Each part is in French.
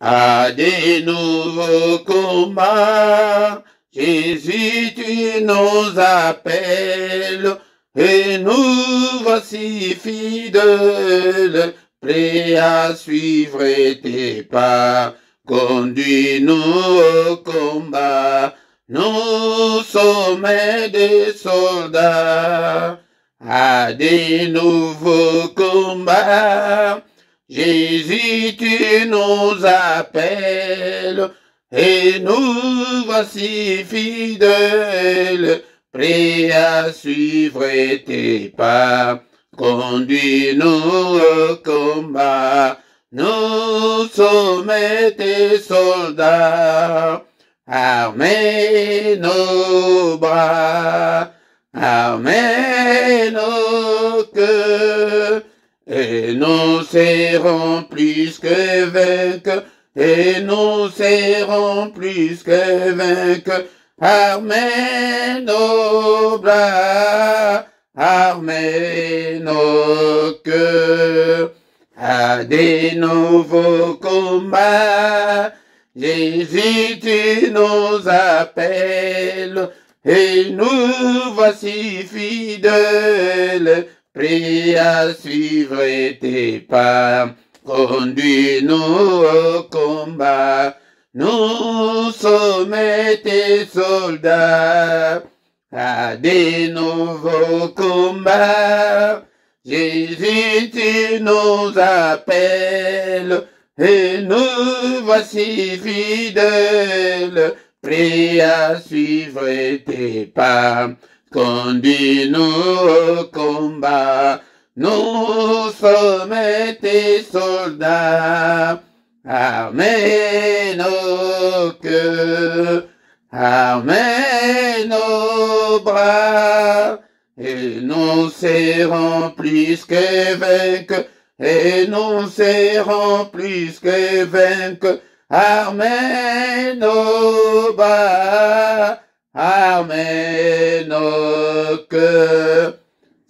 à des nouveaux combats. Jésus, tu nous appelles, et nous voici fidèles, prêts à suivre tes pas. Conduis-nous au combat, nous sommes des soldats, à des nouveaux combats. Jésus, tu nous appelles, et nous voici fidèles, prêts à suivre tes pas. Conduis-nous au combat, nous sommes tes soldats. Armez nos bras, armez nos cœurs, et nous serons plus que vainqueurs. Et nous serons plus que vainqueurs. Armez nos bras, armez nos cœurs, à des nouveaux combats. Jésus, tu nous appelles, et nous voici fidèles, prêts à suivre tes pas. Conduis-nous au combat, nous sommes tes soldats, à des nouveaux combats. Jésus, tu nous appelles, et nous voici fidèles, prêts à suivre tes pas. Conduis-nous au combat, nous sommes tes soldats. Armez nos cœurs, armez nos bras, et nous serons plus que vainqueurs, et nous serons plus que vainqueurs. Armez nos bras, armez nos cœurs.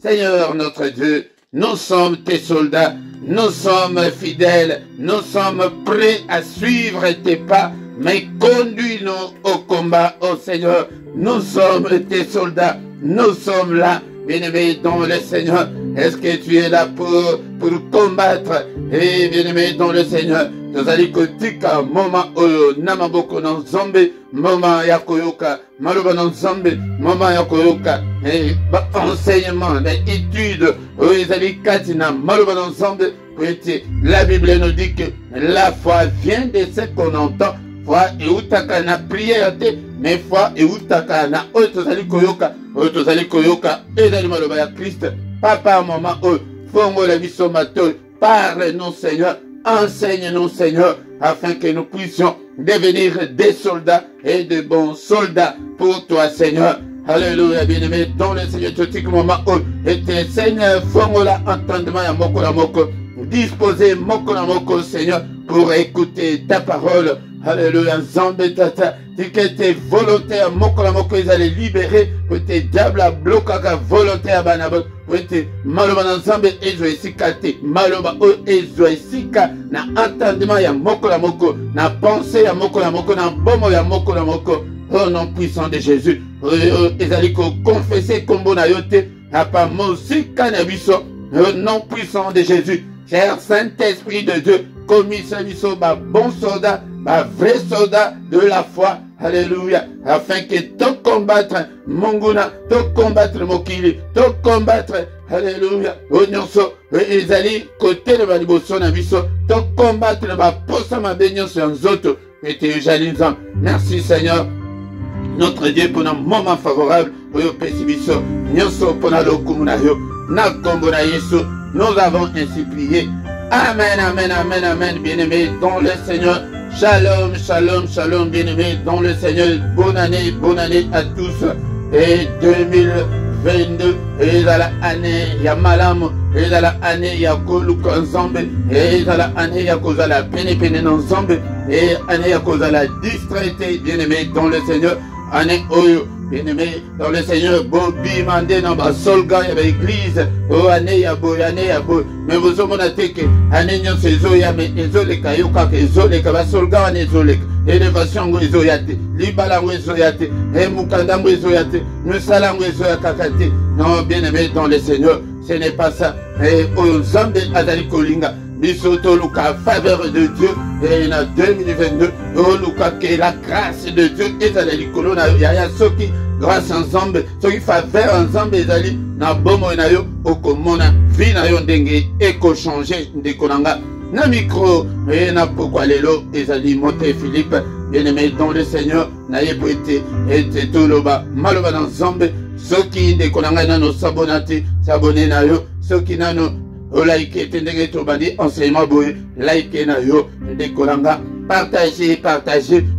Seigneur notre Dieu, nous sommes tes soldats, nous sommes fidèles, nous sommes prêts à suivre tes pas, mais conduis-nous au combat, ô Seigneur. Nous sommes tes soldats, nous sommes là, bien-aimés dans le Seigneur. Est-ce que tu es là pour combattre? Et bien-aimés dans le Seigneur, nous allons kotika moment oyo namaboko na nzambe, moment ya koyoka maloba na nzambe, moment ya koyoka ba enseignement, ba étude oyo ezali kati na maloba na nzambe. La Bible nous dit que la foi vient de ce qu'on entend. Foi eutaka na prière te, mais foi eutaka na oyo tozali koyoka ezali maloba ya Christ. Papa maman oyo fongola biso matoi, parle-nous Seigneur, enseigne-nous Seigneur, afin que nous puissions devenir des soldats et de bons soldats pour toi Seigneur. Alléluia, bien-aimé dans le Seigneur. Totik maman oyo ete Seigneur fongola entendement ya moko na moko, disposer moko na moko Seigneur pour écouter ta parole. Alléluia, Nzambe tata, que tes volontaires moko na moko ezali libérés, que tes diables bloquent volontaire banabo, que tes maloba na Nzambe ezo esika te, maloba o ezo esika na entendement ya moko na moko, na pensée ya moko na moko, na bomo ya moko na moko. Au nom puissant de Jésus, ezali ko confesser kombo na yote, apa mosika na biso, au nom puissant de Jésus. Cher Saint-Esprit de Dieu, commis biso ba bon soldat, ba vrai soldat de la foi. Alléluia. Afin que tu combattre Monguna, tu combattre Mokili, tu combattre, alléluia, Onyonso, ezali côté de Baliboso na biso, tu combattre ba posa ma benyoso nzoto, et te jalinzam. Merci Seigneur. Notre Dieu pour un moment favorable pour le Pessibiso, Nyoso pour la Lokunayo, Nakombona Yesu, nous avons ainsi prié. Amen, amen, amen, amen, bien-aimés dans le Seigneur. Shalom, shalom, shalom, bien-aimés dans le Seigneur. Bonne année à tous. Et 2022, et dans la année, il y a Malam, et dans la année, il y a Koluka Nzambe, et dans la année, il y a Kozala Pene Nzambe, et année, il y a Kozala distraité, bien-aimés dans le Seigneur. Année Oyo, bien-aimé dans le Seigneur, Bobi mandé dans ma solga, il y avait église, oh, année, ya bo, mais vous avez montré que, année, nous, c'est zoya, mais ezole kayoka, ezole kaba solga, on ezole, élévation, ezoyate, libala, ezoyate, et mukanda, ezoyate, nous salam, ezoyakakate. Non, bien-aimé dans le Seigneur, ce n'est pas ça. Et aux hommes d'Azali Kolinga, Bisoto Luka, faveur de Dieu, et en 2022, oh Luka, que la grâce de Dieu est à l'Icolona, il y a ceux qui, grâce ensemble, ceux qui faveur ensemble, Ezali, na bomo na yo, okomona, vie na yo ndenge, eko changer, ndekonanga, na micro, et na pourquoi lelo, Ezali, monté Philippe, bien-aimé dans le Seigneur, na yepo et tout le bas, maloba ensemble, ceux qui ndekonanga na no sabonati, s'abonner na yo, ceux qui na no, o like tendenge tobandi enseignement boye like na yo ndekolanga partagez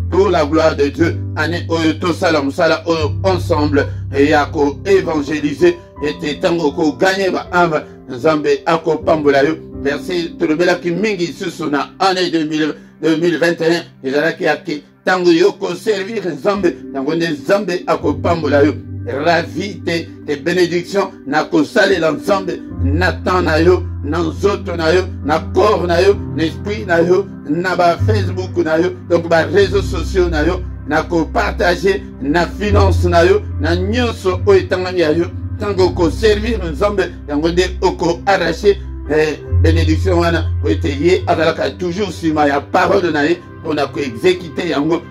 pour la gloire de Dieu ane oyo to salam sala oyo ensemble et yako évangéliser et tango ko gagner ba amba nzambe ako pambola yo merci tolobela ki mingi susu na année 2021 ezalaki yaki tango yo ko servir nzambe tango nzambe ako pambola yo ravi tes bénédictions na kosale l'ensemble na temps na yo na nzoto na yo na corps na yo na esprit na yo na ba Facebook na yo donc ba réseaux sociaux na yo na ko partager na finance na yo na nyonso o etangami ya yo tango ko servir nzambe yango nde oko arracher bénédiction wana o eteye azalaka toujours sima ya parole na ye on a ko exécuter yango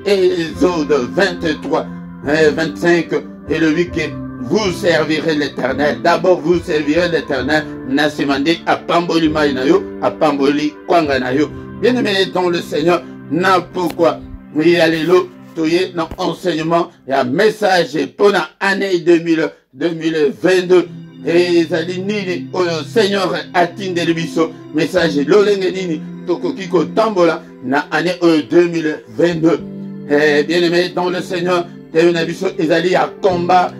Exode 23 25 et le week-end, vous servirez l'Éternel. D'abord, vous servirez l'Éternel. Nasimande à Pamboli Maïnayo, à Pamboli Kwanganayo. Bien-aimé dans le Seigneur, n'a pourquoi. Il y a les lots, toye, dans enseignement, il y a message pour l'année 2022. Et Zali Nini, au Seigneur atteint le biso, message l'olenge Nini, Tokokiko Tambola, na année 2022. Bien-aimé dans le Seigneur, Ezali à combat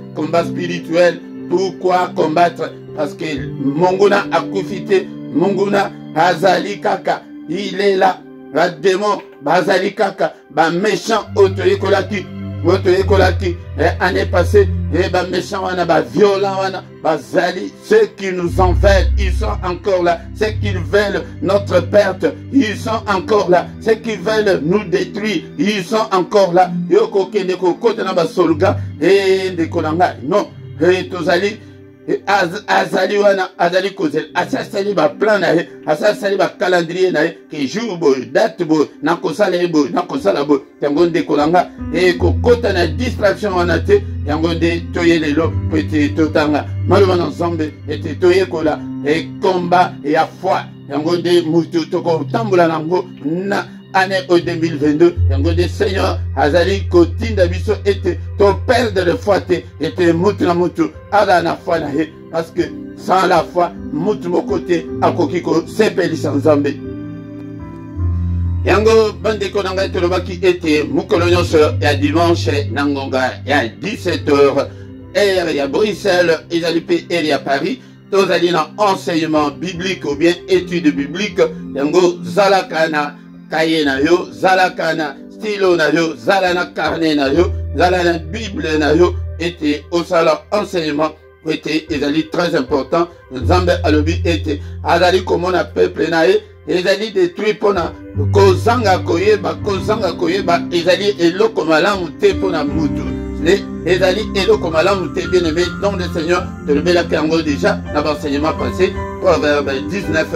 spirituel. Pourquoi combattre? Parce que Monguna a profité, Monguna Azali Kaka, il est là. Le démon, Azali Kaka, méchant, Otoyekolaki, année passée, méchant, violent, Bazali, ceux qui nous en veulent, ils sont encore là. Ceux qui veulent notre perte, ils sont encore là. Ceux qui veulent nous détruire, ils sont encore là. Yoko Keneko Kotana Basolga, et Ndekonanga, non, et Tozali, Azali wana, Azali Kozel, Asasali ba plan na he, Asasali ba calendrier na he, que jour bo, date bo, nakosala bo, nakosala bo, Yangonde Kolanga, et Kokota na distraction wana te, Yangonde Toye lelo, Pete Totanga, Malouan ensemble, et Toye Kola, et combat et à foi, Yangonde Moutou Toko, Tamboula Nango, na, année 2022, Yangonde Seigneur, Azali Kotinda Biso était ton père de la foi, était Moutou Moutou, Adana foi na he, parce que sans la foi, Moutou Mokote, Akokiko, Sepeli sans Zambé. Yango bande konanga tolobaki était mukolonyo sur ya dimanche nangonga ya 17h heure ya Bruxelles ezalipe heure ya Paris tozali na enseignement biblique ou bien étude biblique yango zalakana kaye na yo zalakana stylo na yo zalana carnet na yo zalana bible na yo était au salon enseignement était ezali très important nzambe alobi était azali komona peuple na ye ezali détruit pona kozanga koyeba ezali eloko malamu te pona mutu ezali eloko malamu te bien aimé dans le Seigneur de le bel yango déjà dans l'enseignement passé Proverbe 19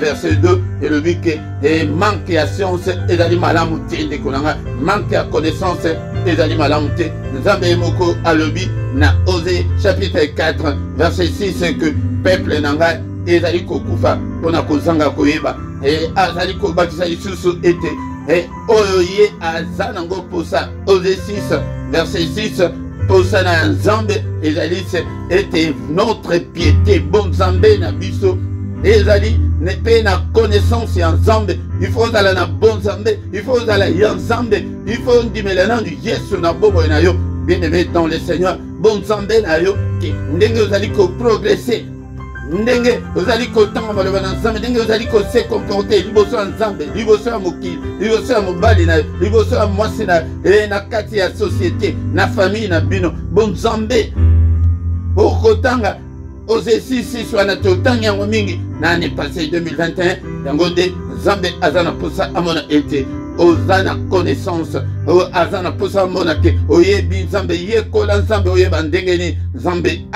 verset 2 et le but que manque à science ezali malamu te ndekolanga manque à connaissance ezali malamu te nzambe moko alobi na Osée chapitre 4 verset 6 que peuple nanga ezali kokufa pona kozanga koyeba azali kobakisa lisusu ete oyo ye aza nango posa Osée 6 verset 6 posa na nzambe ezali ete notre piété bon nzambe na biso ezali nepe na connaissance ya nzambe il faut zala na bon nzambe il faut zala ya nzambe il faut ndimela na Yesu na bobo na yo bien aimé dans le Seigneur bon nzambe na yo ki ndenge ozali ko progresser ndenge ozali kotanga maloba na nzambe, ndenge ozali kose comporter liboso ya nzambe, liboso ya mokili, liboso ya mobali na yo, liboso ya mwasi na yo, na kati ya société, na famille na bino. Bon nzambe okotanga ozesisi wana totangi yango mingi na année passée 2021 yango nde nzambe aza na posa amona ete oza na connaissance, aza na posa amona ke oyebi nzambe, yekola nzambe, oyeba ndenge ni nzambe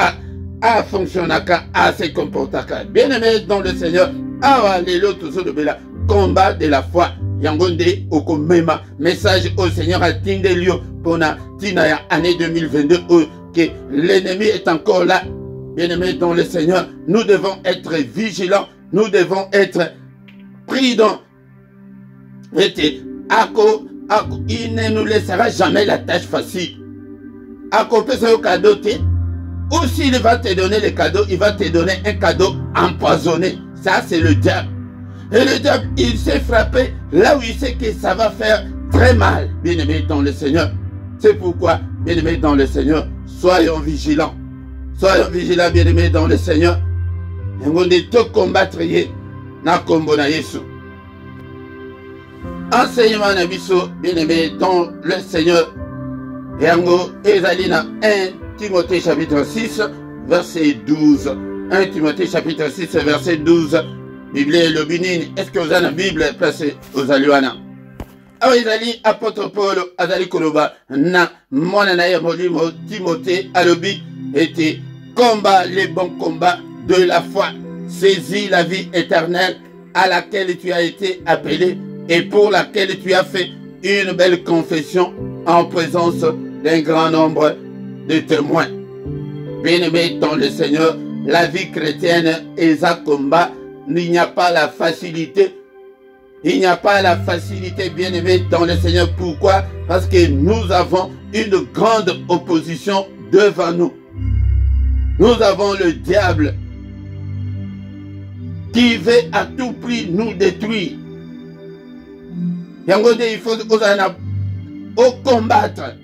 a fonctionnaka, a se comportaka. Bien-aimé dans le Seigneur, awa lelo tozolobela combat de la foi. Yango nde okomema message au Seigneur a tindelio pona tina ya année 2022 que l'ennemi est encore là. Bien-aimé dans le Seigneur, nous devons être vigilants, nous devons être prudents. Il ne nous laissera jamais la tâche facile. Ako pesa yo cadeau te, ou s'il va te donner le cadeau, il va te donner un cadeau empoisonné. Ça, c'est le diable. Et le diable, il s'est frappé là où il sait que ça va faire très mal. Bien-aimé dans le Seigneur. C'est pourquoi, bien-aimé dans le Seigneur, soyons vigilants. Soyons vigilants, bien-aimés dans le Seigneur. On est tout combattre na kombo na Yesu. Enseignement na biso, bien-aimés dans le Seigneur. Yango ezalina 1 Timothée chapitre 6 verset 12. 1 Timothée chapitre 6 verset 12. Bible le binini. Est-ce que vous avez la Bible placée aux aluana? Alors ezali apôtre Paul azali koloba na mwana na ye molimo Timothée alobi était combat les bons combats de la foi, saisis la vie éternelle à laquelle tu as été appelé et pour laquelle tu as fait une belle confession en présence d'un grand nombre de témoins. Bien-aimé dans le Seigneur, la vie chrétienne est un combat. Il n'y a pas la facilité. Il n'y a pas la facilité, bien-aimé dans le Seigneur. Pourquoi? Parce que nous avons une grande opposition devant nous. Nous avons le diable qui veut à tout prix nous détruire. Il faut combattre.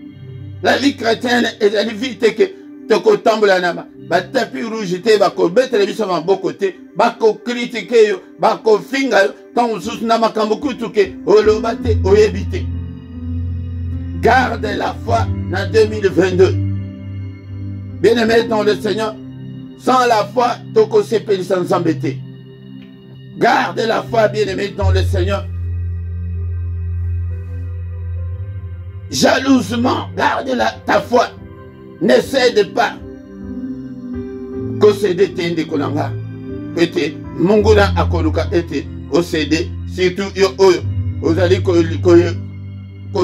La vie chrétienne est la vie que toko tambola nama. Ba tapis rouge te ba ko betre biso ma bokote, ba ko critiquer yo, ba ko finga yo, tant sous na makambo kutuke, olobate oyebite. Garde la foi en 2022. Bien-aimé dans le Seigneur, sans la foi, toko sepeli sans s'embêter. Garde la foi, bien-aimé dans le Seigneur. Jalousement, garde ta foi. Ne cède pas. Kosede tende kolanga. Ete munguna akoluka ete osede surtout yo oyo ozali ko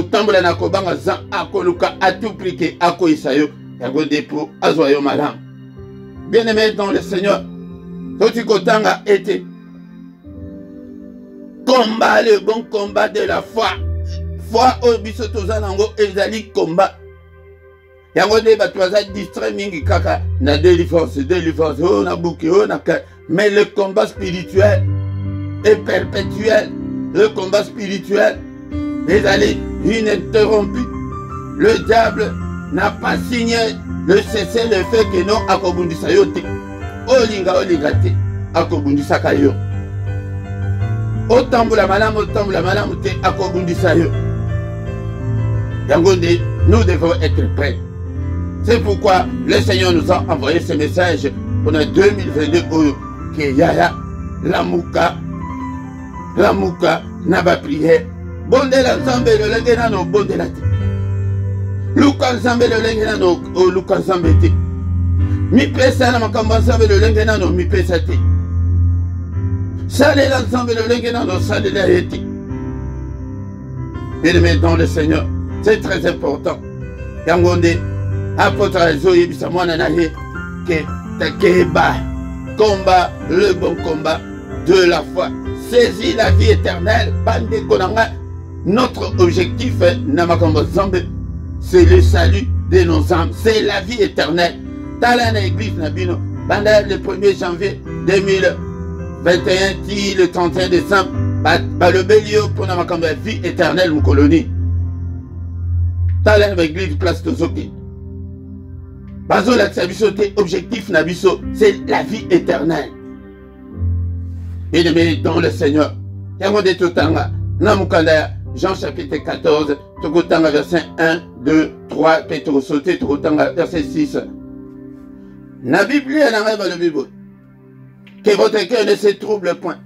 tambola na kobanga za akoluka à tout prix que akoisa yo yango depo azwa yo malam. Bien-aimé dans le Seigneur, toti kotanga ete combat le bon combat de la foi. Foi au biso tozanango ezali combat. Yango de batwaza distrait mingi kaka na délivrance, oh na bouki, oh na ka. Mais le combat spirituel est perpétuel. Le combat spirituel est ininterrompu. Le diable n'a pas signé le cessez-le-feu que non akobundisa yo te. Olinga te akobundisa kayo. Otambula malamu te akobundisa yo. Yango de nous devons être prêts. C'est pourquoi le Seigneur nous a envoyé ce message pour le 2022 que Yaya, la mouka, n'a prière. Bonde la zambe le lengena no bonde la te. Luka zambe le lengena no luka zambe te. Mi pesa na makamba zambe le lengena no mi pesa te. Sale la zambe le lengena no sale la eti. Bien-aimé dans le Seigneur, c'est très important. Yangonde apôtre Zoé Bissamwana nahe que takeba combat le bon combat de la foi. Saisis la vie éternelle. Bande konanga. Notre objectif namakambo zambe, c'est le salut de nos âmes. C'est la vie éternelle. Dans l'église nabino, pendant le 1er janvier 2021, le 31 décembre, le bélio pour namakambo la vie éternelle mon colonie. Dans l'église place de Zoki. Bazo la te objectif na biso, c'est la vie éternelle. Bien-aimés dans le Seigneur. Yango de Totanga, Namukanda, Jean chapitre 14, Tokotanga verset 1, 2, 3, Petro sauté, Tokotanga verset 6. La Bible, le Bible. Que votre cœur ne se trouble point.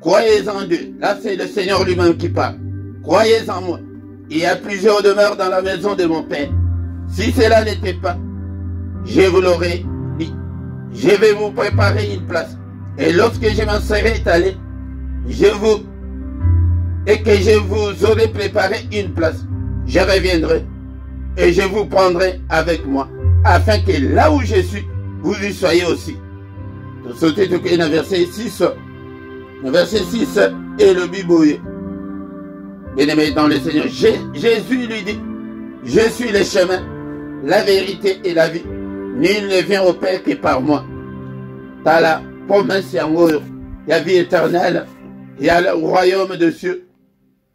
Croyez en Dieu. Là, c'est le Seigneur lui-même qui parle. Croyez en moi. Il y a plusieurs demeures dans la maison de mon Père. Si cela n'était pas, je vous l'aurais dit. Je vais vous préparer une place. Et lorsque je m'en serai allé, et que je vous aurai préparé une place, je reviendrai et je vous prendrai avec moi, afin que là où je suis, vous y soyez aussi. Nous sautons dans verset 6. Le verset 6 est le Bible. Bien-aimé dans le Seigneur, Jésus lui dit, je suis le chemin, la vérité et la vie. Nul ne vient au Père que par moi. T'as la promesse, il y a vie éternelle, il y a le royaume de cieux.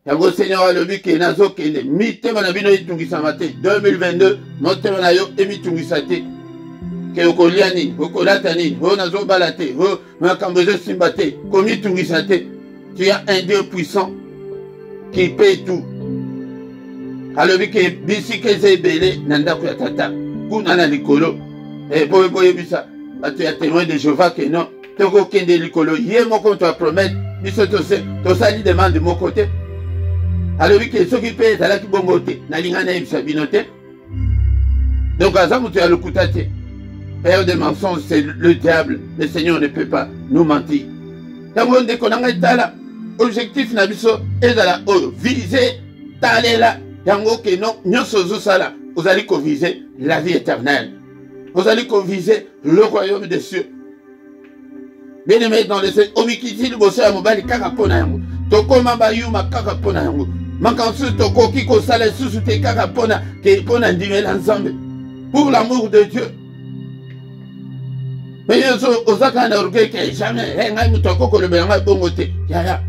Yango Seigneur le but que nazo kende mitema na bino itungisa mate 2022 motema na yo emitungisa te ke okolia nini okolata nini o nazo balate o makambo zo simba te komitungisa te. Tu as un Dieu puissant qui paie tout. Alobi ke bisike zebele na ndako ya tata kuna na likolo boye boye bisa bato ya témoin de Jéhovah que non toko kende likolo ye moko to promettre biso to sali demande mon côté. Alors oui, ceux qui paient, c'est là qui vont voter. Nalingana et Sabinote. Donc, à ça, vous avez le coutate. Père des mensonges, c'est le diable. Le Seigneur ne peut pas nous mentir. Donc, on dit qu'on a là. Objectif, Nabiso, est dans la viser, t'aller là. Yango que non, nous sommes ça. Vous allez viser la vie éternelle. Vous allez viser le royaume des cieux. Bien aimé dans le Seigneur, Omikiti, le bosseur, Mobali, Kakapona Yango. Toko Mabayou, Kakapona Yango. Makansu toko kiko sale susu te kaka pona ke pona ndimela ensemble pour l'amour de Dieu. Mais yoso osaka na orgueil que jamais ngai mutoko ko le benga bongo te ya.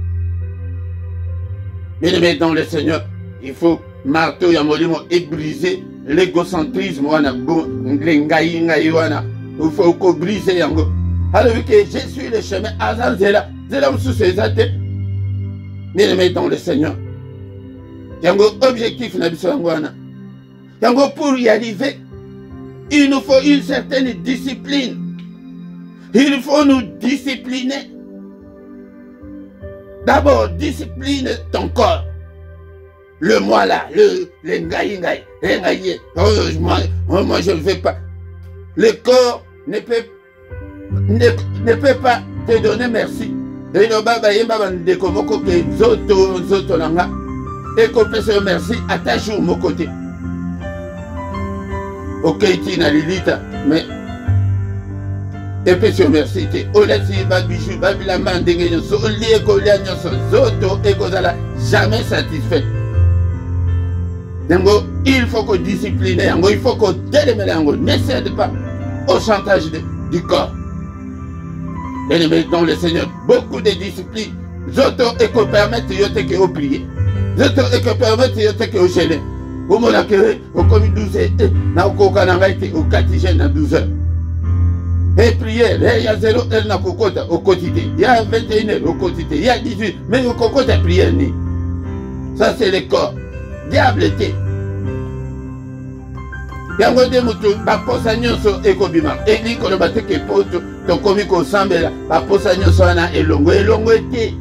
Mais dans le Seigneur, il faut marteau ya molimo et briser l'égocentrisme wana bon ngai ngai wana. Il faut ko briser yango. Alors que je suis le chemin azanzela zela mususu ezate. Mais dans le Seigneur. Yango objectif na biso yangwana. Yango pour y arriver, il nous faut une certaine discipline. Il faut nous discipliner. D'abord, discipline ton corps. Le moi là, le ngai. Moi je ne veux pas. Le corps ne peut pas te donner merci. Et le baba yemba ndeko moko ke zoto nanga. Et qu'on peut se merci, attache au mon côté. Ok, Tina Lilita, mais. Et puis se merci, Olesi, Babijou, Babilaman, Dengue, Soli, Ekolia, Zoto, Ekozala, jamais satisfait. Donc, il faut qu'on discipline, il faut qu'on délimite, ne cède pas au chantage du corps. Et dans le Seigneur, beaucoup de discipline. Zoto, Eko permettre de prier. Zoto, Eko permettre de gêner. Au moment que au commis 12 na okoka na ngaite au catéchène à 12 heures. Et prière, il y a 0 heure na kokota au quotidien. Il y a 21 heures au quotidien. Il y a 18. Mais au kokota prière ni. Ça c'est le corps. Diable était. Yango de mutu baposa nyonso ekobima. Eli ko lobate ke poto to komi ko sambela baposa nyonso na elongo ete.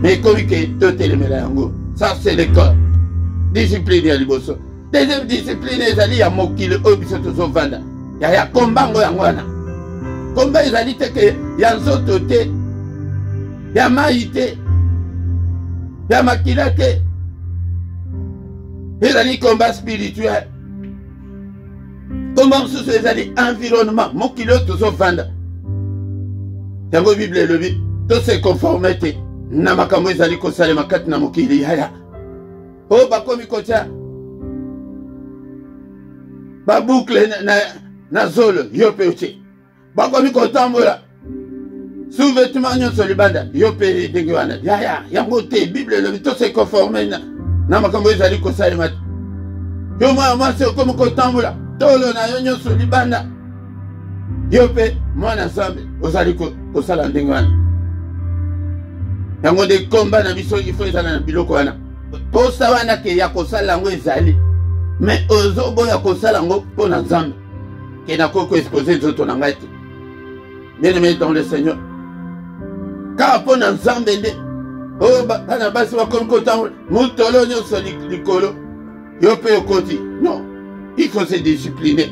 Mais komi ke to telemela yango. Ça c'est le corps. Discipline ya liboso. Deuxième discipline ezali ya mokili oyo biso tozovanda. Ya kombango yango wana. Komba ezali te ke ya nzoto te. Ya mai te. Ya makila te. Ezali combat spirituel. Comment sous ces environnements, mon kilo tous au vanda. Dans la Bible, le Bible, tout se conformité. Namakamu ezali kosale makati na mokili yaya. Oh bakomi kocha. Ba boucle na zolo yope uchi. Bakomi kotambola. Sous-vêtement nyonso libanda yope dengiwana. Yaya, yango te Bible le Bible tout se conformé na makamu ezali kosale mat. Yo moi c'est comme kotambola. tolo na yo nyonso libanda yo mpe mwana nzambe ozali kosala ndenge wana yango nde komba na biso ifo ezala na biloko wana posa wana ke ya kosala yango ezali me ozoboya kosala yango mpo na nzambe ke nakoki koexpose nzoto na ngai te bien-aimé dans le Seigneur kaka mpo na nzambe nde oyo bana basi bakomi kotambola motolo nyonso likolo yo mpe okoti non il faut se discipliner.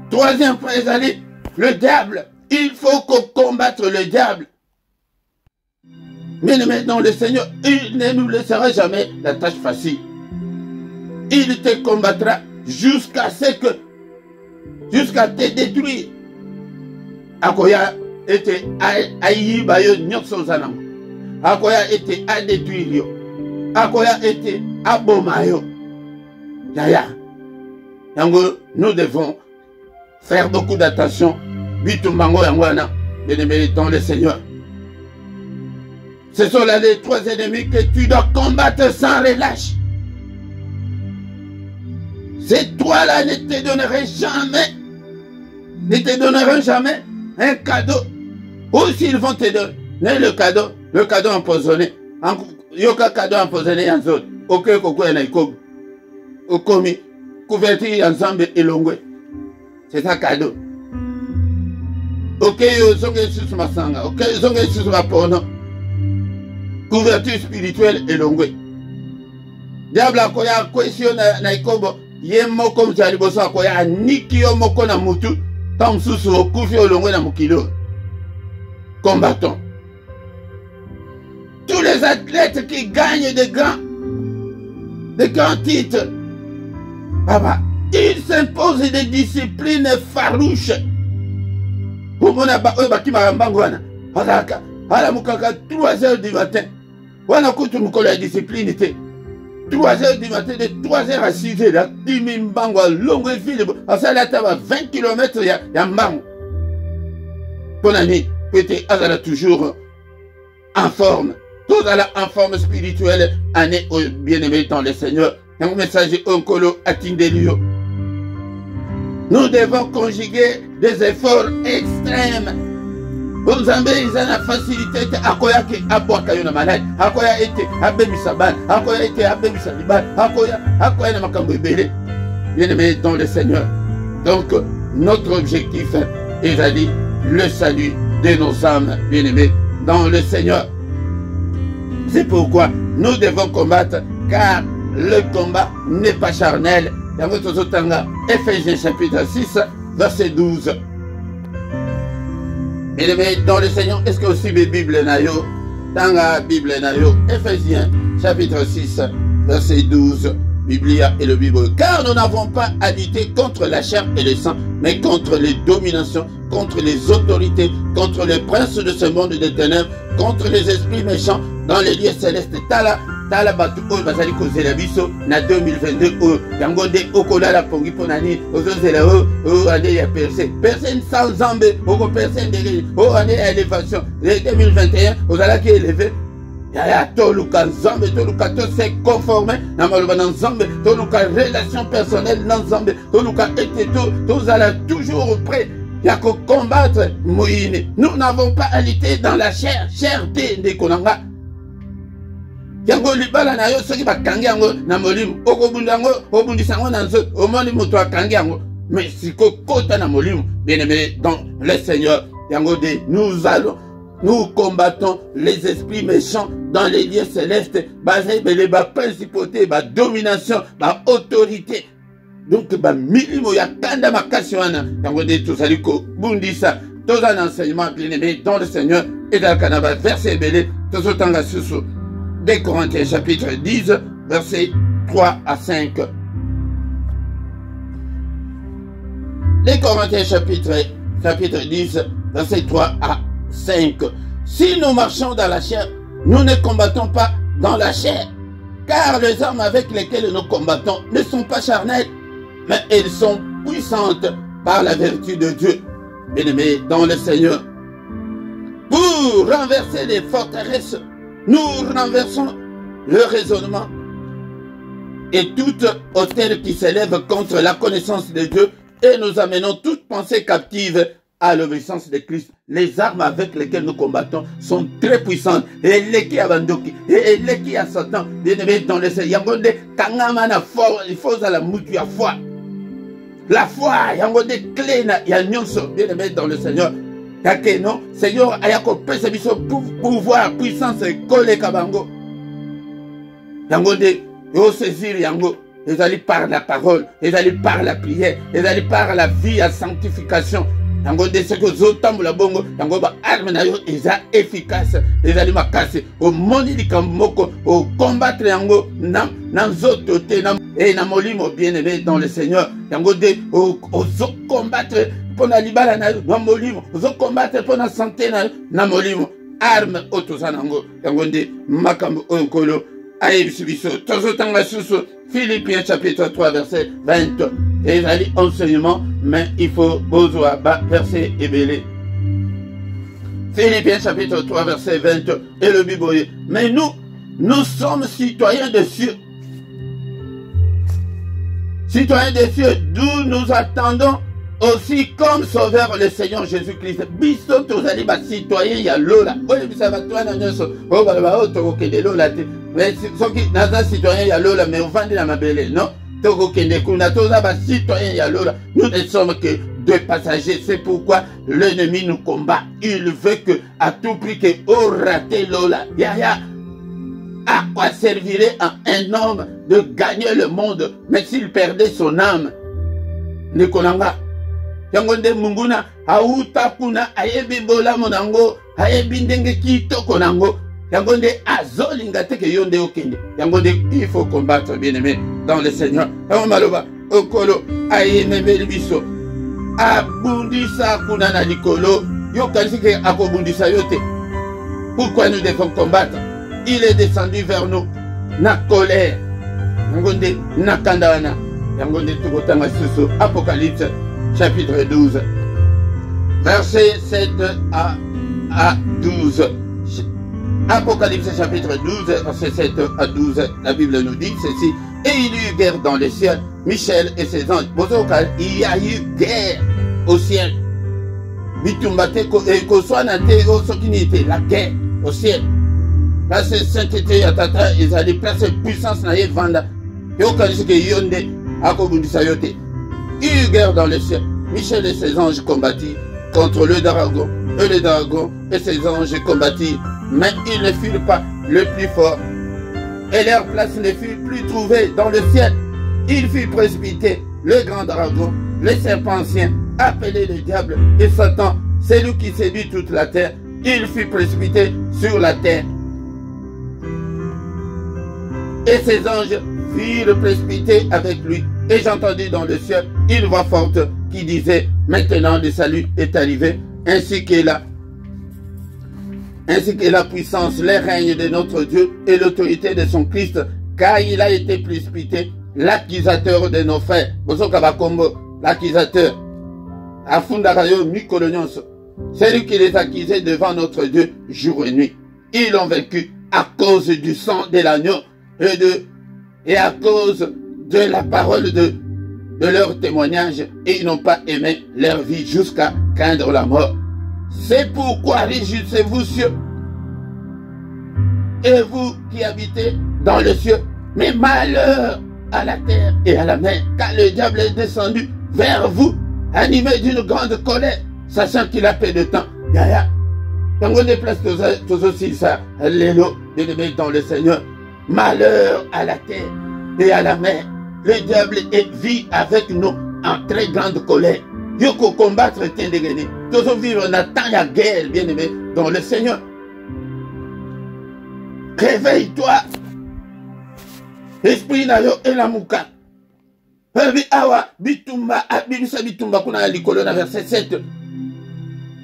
Troisième point ezali le diable. Il faut qu'on combatte le diable. Mais maintenant le Seigneur, il ne nous laissera jamais la tâche facile. Il te combattra jusqu'à te détruire. Akoya ete ayiba yo nyonso zanango. Akoya ete a détruire yo. Akoya ete aboma yo. Yaya. Yango, nous devons faire beaucoup d'attention. Bitumbango yangwana, bien-aimé dans le Seigneur. Ce sont là les trois ennemis que tu dois combattre sans relâche. Ces trois-là ne te donneront jamais un cadeau. Ou s'ils vont te donner le cadeau empoisonné. Yoka cadeau empoisonné en zone. Ok, koko yana ikogu. Okomi, couverture ensemble elongwe. C'est un cadeau. Ok, zonge sous ma sanga. Ok, zonge sous ma porno. Couverture spirituelle elongwe. Diable akoya question na ikobo. Ye moko mjali boso akoya niki yo moko na mutu. Tam susu okufi olongwe na mukilo. Combattons. Tous les athlètes qui gagnent des grands titres, ils s'imposent des disciplines farouches. Pour mon abat, baki marambangwana. Hala mukaka 3h du matin. Wana kutu mukolo ya discipline te. 3h du matin, de 3h à 6h, là, 10 000 mbangwa, longue file, ça là, t'as 20 km, y'a mbango. Pour l'année, peut-être, elle a toujours en forme. Tout en forme spirituelle, année bien-aimé dans le Seigneur. Un message onkolo atindelio. Nous devons conjuguer des efforts extrêmes. Bon Zambé, ils ont la facilité akoya ke abwaka yo na malade, akoya ete abemisa ban, akoya ete abemisa liban, akoya na makambo ebele. Bien-aimé dans le Seigneur. Donc notre objectif est d'aller le salut de nos âmes, bien-aimés dans le Seigneur. C'est pourquoi nous devons combattre, car le combat n'est pas charnel. Éphésiens chapitre 6, verset 12. Bien-aimés dans le Seigneur, est-ce que aussi les Bibles nayo, Tanga Bible nayo, Éphésiens chapitre 6, verset 12, Biblia et le Bible. Car nous n'avons pas à lutter contre la chair et le sang, mais contre les dominations, contre les autorités, contre les princes de ce monde de ténèbres, contre les esprits méchants dans les lieux célestes. Tala batu oyo bazali kozela biso na 2022 oyo yango nde okolala pongi mpo na nini ozozela oyo ane ya personne sans nzambe okoperse ndenge oyo ane ya élévation 2021 ozalaki élevé yaya toluka nzambe toluka tose conforme na maloba na nzambe toluka relation personnelle na nzambe toluka ete tozala toujours prêt ya combattre moyini. Nous n'avons pas à lutter dans la chair te ndeko na nga yango libala na yo soki bakangi yango na molimo okobunda yango obundisa yango na nzoto omoni moto akangi yango mais siko kota na molimo. Bien-aimé dans le Seigneur yango de nous combattons les esprits méchants dans les lieux célestes basés sur les principautés, la domination, la autorité. Donc milimo ya kanda makasi wana yango de tozali ko bundisa tous un enseignement bien-aimé dans le Seigneur et dans le canaba verset belé tozotanga susu 2 Corinthiens chapitre 10, versets 3 à 5. 2 Corinthiens chapitre 10, versets 3 à 5. Si nous marchons dans la chair, nous ne combattons pas dans la chair, car les armes avec lesquelles nous combattons ne sont pas charnelles, mais elles sont puissantes par la vertu de Dieu. Bien-aimés dans le Seigneur, pour renverser les forteresses, nous renversons le raisonnement et toute hauteur qui s'élève contre la connaissance de Dieu, et nous amenons toute pensée captive à l'obéissance de Christ. Les armes avec lesquelles nous combattons sont très puissantes. Et les qui abandoki, et les qui a Satan, bien-aimé dans le Seigneur. Yangonde, kangamana fort, il faut à la mouture à foi. La foi, yangonde clé na yanyonso, bien-aimé dans le Seigneur. Yake non, Seigneur, ayako pesa biso pouvoir, puissance, kole kabango. Yangonde, yo saisir yango. Ils allaient par la parole, ils allaient par la prière, ils allaient par la vie à sanctification. Yango de ce que zotambu la bongo, yango ba arme na yo eza efficace, ils allaient ma casser au monde di kamboko, au combattre yango nan zoto te na et na molimo bien-aimé dans le Seigneur. Yango de au combattre pour la libala na molimo, au combattre pour la santé na molimo. Arme autosanango, yango de makambo onkolo. Philippiens chapitre 3 verset 20. Et il a dit enseignement, mais il faut besoin verset ébélé. Philippiens chapitre 3 verset 20. Et le Bible. Mais nous sommes citoyens des cieux. Citoyens des cieux, d'où nous attendons aussi comme sauveur le Seigneur Jésus-Christ. Biso tozali ba citoyen ya lola. Oye bisa batwana nyonso. O ba ba otoko kende lola te. Mais soki naza citoyen ya lola mais ovandi na mabele, non? Toko kende kuna toza ba citoyen ya lola. Nous ne sommes que deux passagers. C'est pourquoi l'ennemi nous combat. Il veut que à tout prix que au raté lola. Ya. À quoi servirait un homme de gagner le monde mais s'il perdait son âme? Nikolanga. Yangonde munguna auta kuna ayebi bola monango ayebi ndenge kitoko nango yangonde azolinga teke yonde okende yangonde il faut combattre bien-aimé dans le Seigneur. Maloba okolo ayemebeli biso abundisa kuna na likolo yo kanisike akobundisa yote. Pourquoi nous devons combattre? Il est descendu vers nous na colère yangonde na kandawana yangonde tukotanga susu. Apocalypse chapitre 12, versets 7 à 12. Apocalypse chapitre 12, versets 7 à 12, la Bible nous dit ceci. Et il y eut guerre dans le ciel, Michel et ses anges. Il y a eu guerre au ciel. La guerre au ciel. Place sainteté ya tata, ils allaient placer puissance na yevanda. Et au cas que yonde, akobundisa yote. Il y eut guerre dans le ciel. Michel et ses anges combattirent contre le dragon. Et le dragon et ses anges combattirent. Mais ils ne furent pas le plus fort. Et leur place ne fut plus trouvée dans le ciel. Il fut précipité, le grand dragon, le serpent ancien, appelé le diable et Satan, c'est lui qui séduit toute la terre. Il fut précipité sur la terre. Et ses anges furent précipités avec lui. Et j'entendis dans le ciel une voix forte qui disait, maintenant le salut est arrivé, ainsi que la puissance, le règne de notre Dieu et l'autorité de son Christ, car il a été précipité, l'accusateur de nos frères. L'accusateur, c'est lui qui les accusait devant notre Dieu jour et nuit. Ils l'ont vaincu à cause du sang de l'agneau et à cause de la parole de leur témoignage, et ils n'ont pas aimé leur vie jusqu'à craindre la mort. C'est pourquoi réjouissez-vous cieux, et vous qui habitez dans le ciel, mais malheur à la terre et à la mer, car le diable est descendu vers vous, animé d'une grande colère, sachant qu'il a peu de temps. Yaya, quand on déplace tous aussi ça, l'élo, bien-aimé dans le Seigneur, malheur à la terre et à la mer. Le diable vit avec nous en très grande colère. Yoko combattre Tendegene. Tous vivre en attend la guerre, bien-aimé, dans le Seigneur. Réveille-toi. Esprit na yo elamuka. Awa bitumba abimisa bitumba kuna likolo na verset 7.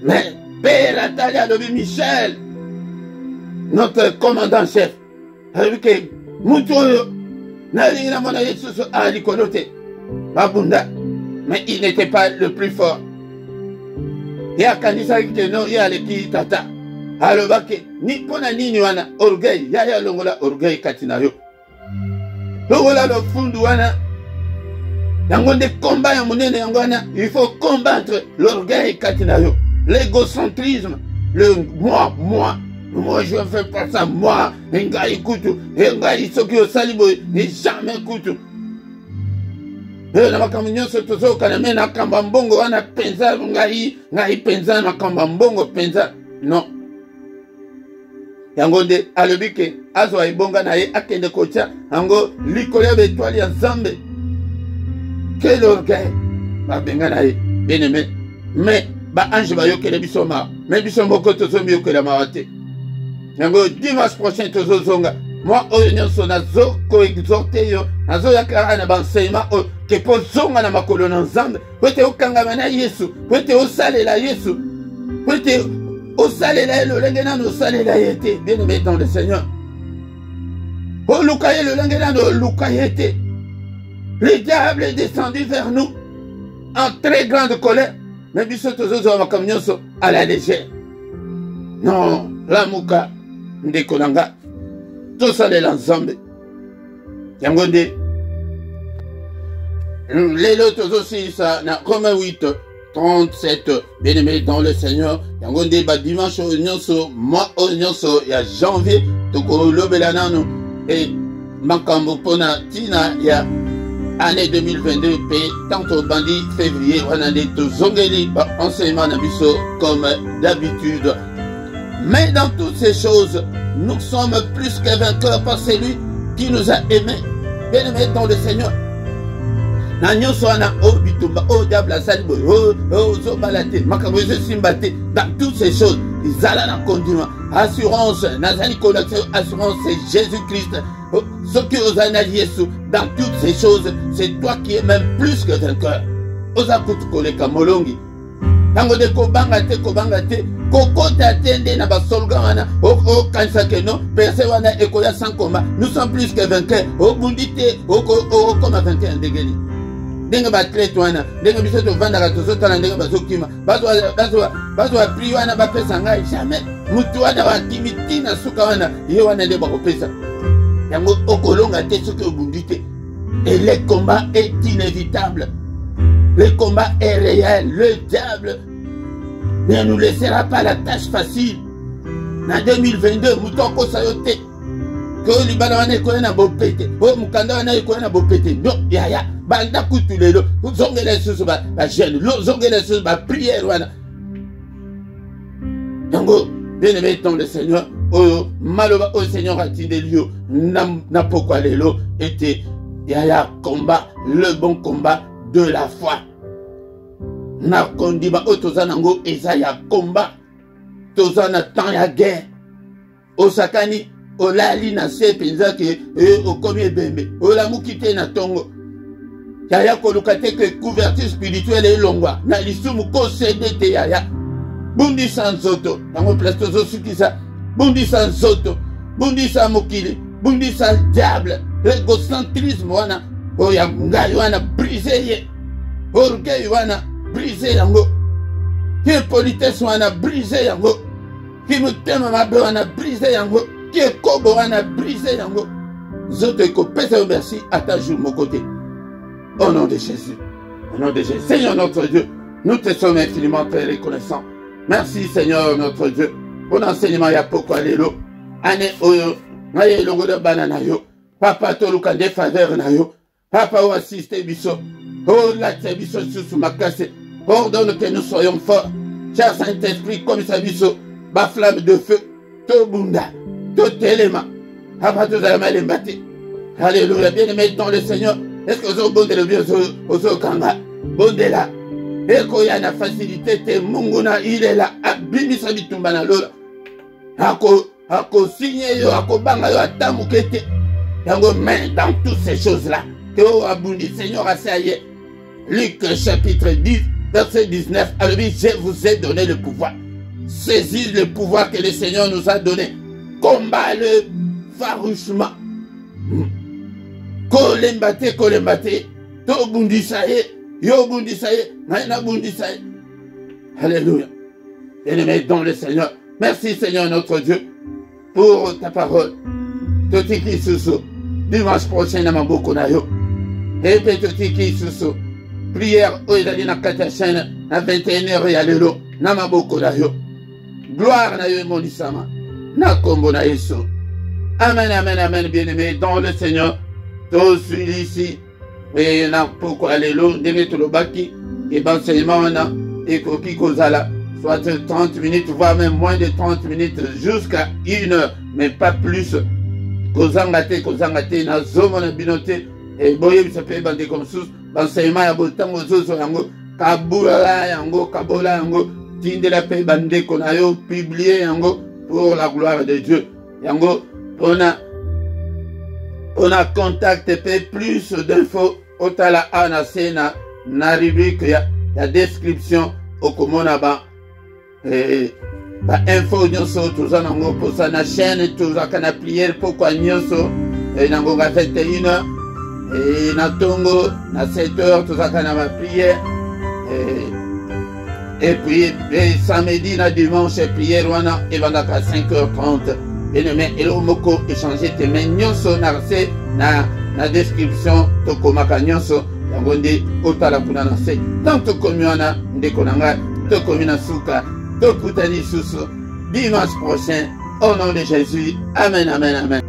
Mais Père Atalia de Michel, notre commandant-chef, avec que Moutoyo mais il n'était pas le plus fort. Il y a kanisa qui non, il y a les qui tata. Alors que ni pona ni wana orgueil, ya longola orgueil katinayo. Logola le fundu wana. Yango de combat ya monene yango wana. Il faut combattre l'orgueil katinayo. L'égocentrisme. Le moi. Moi je fais pas ça. Moi. Ngai kutu. Ngai soki osalibo. Et jamais kutu. Na makambo nyonso tozoka me na kamba mbongo wana penza ngai penza na kamba mbongo penza non yango nde alobi ke azwa ebonga na ye akende kotia yango likolo ya betwali ya Nzambe ke l'orgueil babenga na ye bien-aimé mais baange bayokele biso mawa me biso moko tozomiyokela mawa te yango dimanche prochain tozozonga moi oyo nyonso nazo-koexhorte yo nazoyaka na baenseignement oyo ke po zonga na makolo na Nzambe po ete okangama na Yesu po ete osalela Yesu po ete osalela ye lolenge nano osalela ye te bien-aimé dans le Seigneur oluka ye lolenge nano oluka ye te. Le diable est descendu vers nous en très grande colère mais biso tozozwa makambo nyonso à la légère. Non lamuka ndeko na nga tosalela Nzambe yango nde lelo tozosilisa na Romains 8 37 bien-aimé dans le Seigneur yango nde ba dimanche oyo nyonso mois oyo nyonso ya janvier tokolobela nanu e makambo mpona ntina ya année 2022 pe tanto bandi février wana nde tozongeli ba enseignement na biso comme d'habitude. Mais dans toutes ces choses, nous sommes plus que vainqueurs par celui qui nous a aimés. Bien-aimés dans le Seigneur. Dans toutes ces choses, ils allaient en conduire. Assurance, assurance, c'est Jésus-Christ. Ce qui vous a dit, dans toutes ces choses, c'est toi qui es même plus que vainqueur. Tango de kobanga te kokota tende na basolga wana o kanisa ke no perse wana ekoya sans combat. Nous sommes plus que vainqueurs. O bundite o comme vainqueur ndegeli ndenge batrete wana ndenge biso tovandaka tozotala ndenge bazokima bazwa pri wana bapesa ngai jamais mutu wana bakimiti na suka wana ye wana nde bakopesa yango okolonga te soki obundi te. Et le combat est inévitable. Le combat est réel. Le diable ne nous laissera pas la tâche facile. En 2022, Moutoko Sayote, que Libana wana ekoya na bopete, o mukanda wana ekoya na bopete. Non, ya banda kutulelo, zongela susu ba jeune, zongela susu ba prière wana. Yango, bien-aimé dans le Seigneur, o maloba au Seigneur a tindelio, na pourquoi lelo était ya combat, le bon combat de la foi. Na kondiba o tozanango eza ya combat. Tozana temps ya guerre. Osakani olali na se penza ke okomi ebembe. Olamuki te na tongo. Yaya koluka te ke couverture spirituelle elongwa. Na lisumu ko cede te yaya. Bundi sanzoto. Tango place tozo sukisa. Bundi sanzoto. Bundi sa mokili. Bundi sa diable. L'égocentrisme wana. Oya ngai wana brisé ye. Orgueil wana brisé yango. Qui politesse wana brisé yango. Qui mutema mabe wana brisé yango. Qui kobo wana brisé yango. Zoto eko pesa merci à ta jour mon côté. Au nom de Jésus. Au nom de Jésus. Seigneur notre Dieu, nous te sommes infiniment très reconnaissants. Merci Seigneur notre Dieu. Pour l'enseignement ya poko lelo. Ane oyo. Naye longo de banana yo. Papa toluka de faveur na yo. Papa ou assiste biso. Oh la biso sous ma casse. Ordonne que nous soyons forts. Cher Saint-Esprit, comme ça biso. Ba flamme de feu. To bunda. To telema. Papa tout à mal embatté. Alléluia. Bien-aimé dans le Seigneur. Est-ce que vous avez bon de le bien au kanga? Bon de là. Et qu'il y a la facilité, te munguna, il est là. Abimi sabitumba na lola. Ako signé yo, ako banga yo, atamukete. Yango mais dans toutes ces choses-là. Que vous abundi, Seigneur, a saillé. Luc chapitre 10, verset 19. Alors, je vous ai donné le pouvoir. Saisis le pouvoir que le Seigneur nous a donné. Combat-le farouchement. Kolembate, kolembate. To bundi saye. Yo bundi saye. Naina bundi saye. Alléluia. Bien-aimé dans le Seigneur. Merci Seigneur notre Dieu pour ta parole. Toti Kisusu. dimanche prochain na maboko na yo. Et petotiki susu. Prière oizali na kata chaîne na 21h ya lelo na maboko na yo. Gloire na yo monisama. Na kombo na Yesu. Amen, amen, amen, bien-aimé dans le Seigneur. Tous ici. Et na poko alelo ndenge tolobaki et l'enseignement on a et koki kozala soit 30 minutes voire même moins de 30 minutes jusqu'à 1 heure mais pas plus. Kozangate na zomo na binote et boye bisape bande comme sous l'enseignement ya botango zozo yango kabula yango kabola yango tinde la paix bande konayo publier yango pour la gloire de Dieu yango on a contacté plus d'infos otala anase na rubrique ya description okomona ba info nyonso toza nango posa na chaîne tozaka na prière pokwa nyonso nango ga 21h na tongo na 7h tozaka na ma prière et puis samedi na dimanche prière wana ebandaka 5h30 bien-aimé elo moko échanger tes mains nyonso na se na description tokomaka nyonso yango nde otala kuna na se tant tokomi wana ndeko na ngai tokomi na suka tokutani susu dimanche prochain au nom de Jésus amen amen amen.